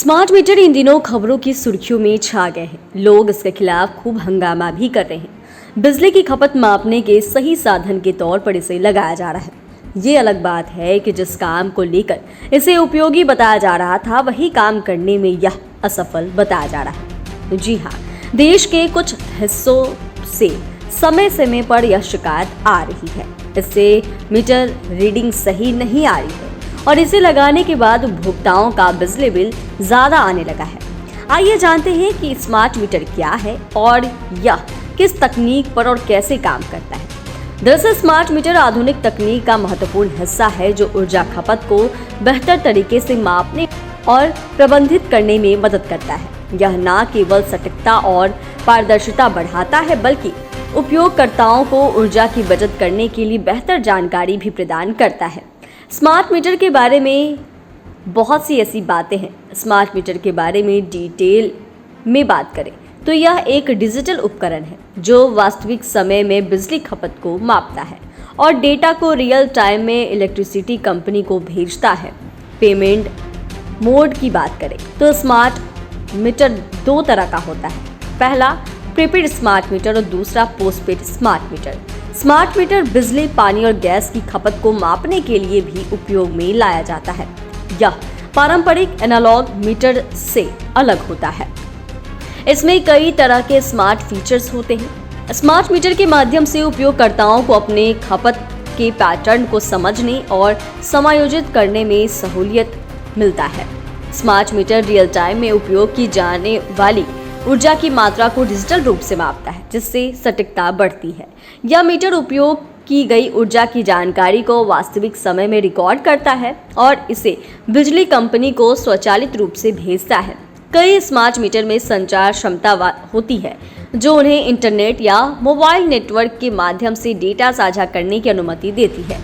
Smart meter इन दिनों खबरों की सुर्खियों में छा गए हैं। लोग इसके खिलाफ खूब हंगामा भी कर रहे हैं। बिजली की खपत मापने के सही साधन के तौर पर इसे लगाया जा रहा है। ये अलग बात है कि जिस काम को लेकर इसे उपयोगी बताया जा रहा था, वही काम करने में यह असफल बताया जा रहा है। जी हाँ, देश के कुछ हिस्सों से समय समय पर यह शिकायत आ रही है। इससे मीटर रीडिंग सही नहीं आ रही है और इसे लगाने के बाद उपभोक्ताओं का बिजली बिल ज्यादा आने लगा है। आइए जानते हैं कि स्मार्ट मीटर क्या है और यह किस तकनीक पर और कैसे काम करता है। दरअसल स्मार्ट मीटर आधुनिक तकनीक का महत्वपूर्ण हिस्सा है जो ऊर्जा खपत को बेहतर तरीके से मापने और प्रबंधित करने में मदद करता है। यह न केवल सटीकता और पारदर्शिता बढ़ाता है, बल्कि उपयोगकर्ताओं को ऊर्जा की बचत करने के लिए बेहतर जानकारी भी प्रदान करता है। स्मार्ट मीटर के बारे में बहुत सी ऐसी बातें हैं। स्मार्ट मीटर के बारे में डिटेल में बात करें तो यह एक डिजिटल उपकरण है जो वास्तविक समय में बिजली खपत को मापता है और डेटा को रियल टाइम में इलेक्ट्रिसिटी कंपनी को भेजता है। पेमेंट मोड की बात करें तो स्मार्ट मीटर दो तरह का होता है। पहला प्रीपेड स्मार्ट मीटर और दूसरा postpaid smart meter. Smart meter बिजली, पानी और गैस की खपत को मापने के लिए भी उपयोग में लाया जाता है। यह पारंपरिक एनालॉग मीटर से अलग होता है। इसमें कई तरह के स्मार्ट फीचर्स होते हैं। स्मार्ट मीटर के माध्यम से उपयोगकर्ताओं को अपने खपत के पैटर्न को समझने और समायोजित करने में सहूलियत मिलता है। स्मार्ट मीटर रियल टाइम में उपयोग की जाने वाली ऊर्जा की मात्रा को डिजिटल रूप से मापता है, जिससे सटीकता बढ़ती है। यह मीटर उपयोग की गई ऊर्जा की जानकारी को वास्तविक समय में रिकॉर्ड करता है और इसे बिजली कंपनी को स्वचालित रूप से भेजता है। कई स्मार्ट मीटर में संचार क्षमता होती है जो उन्हें इंटरनेट या मोबाइल नेटवर्क के माध्यम से डेटा साझा करने की अनुमति देती है।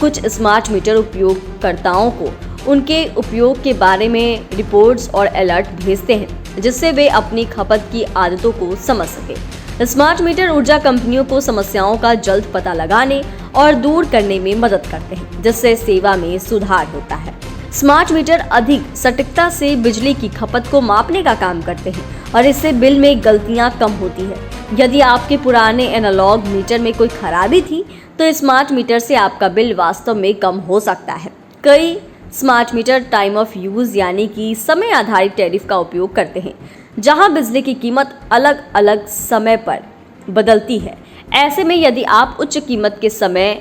कुछ स्मार्ट मीटर उपयोगकर्ताओं को उनके उपयोग के बारे में रिपोर्ट्स और अलर्ट भेजते हैं, जिससे वे अपनी खपत की आदतों को समझ सके। स्मार्ट मीटर ऊर्जा कंपनियों को समस्याओं का जल्द पता लगाने और दूर करने में मदद करते हैं, जिससे सेवा में सुधार होता है। स्मार्ट मीटर अधिक सटीकता से बिजली की खपत को मापने का काम करते हैं और इससे बिल में गलतियां कम होती है। यदि आपके पुराने एनालॉग मीटर में कोई खराबी थी तो स्मार्ट मीटर से आपका बिल वास्तव में कम हो सकता है। कई smart meter time of use यानी कि समय आधारित टैरिफ का उपयोग करते हैं, जहां बिजली की कीमत अलग अलग समय पर बदलती है। ऐसे में यदि आप उच्च कीमत के समय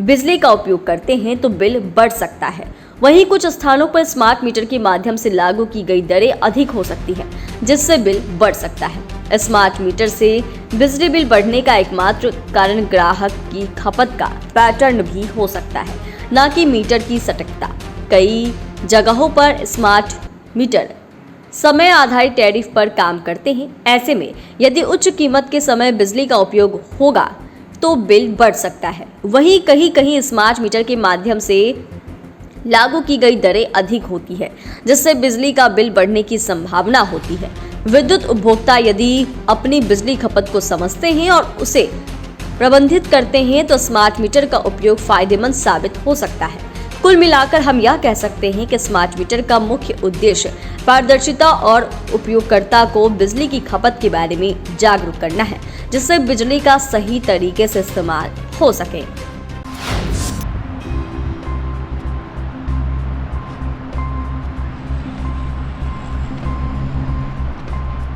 बिजली का उपयोग करते हैं तो बिल बढ़ सकता है। वहीं कुछ स्थानों पर स्मार्ट मीटर के माध्यम से लागू की गई दरें अधिक हो सकती हैं, जिससे बिल बढ़ सकता है। स्मार्ट मीटर से बिजली बिल बढ़ने का एकमात्र कारण ग्राहक की खपत का पैटर्न भी हो सकता है, न कि मीटर की सटीकता। कई जगहों पर स्मार्ट मीटर समय आधारित टैरिफ पर काम करते हैं। ऐसे में यदि उच्च कीमत के समय बिजली का उपयोग होगा तो बिल बढ़ सकता है। वहीं कहीं स्मार्ट मीटर के माध्यम से लागू की गई दरें अधिक होती है, जिससे बिजली का बिल बढ़ने की संभावना होती है। विद्युत उपभोक्ता यदि अपनी बिजली खपत को समझते हैं और उसे प्रबंधित करते हैं तो स्मार्ट मीटर का उपयोग फायदेमंद साबित हो सकता है। कुल मिलाकर हम यह कह सकते हैं कि स्मार्ट मीटर का मुख्य उद्देश्य पारदर्शिता और उपयोगकर्ता को बिजली की खपत के बारे में जागरूक करना है, जिससे बिजली का सही तरीके से इस्तेमाल हो सके।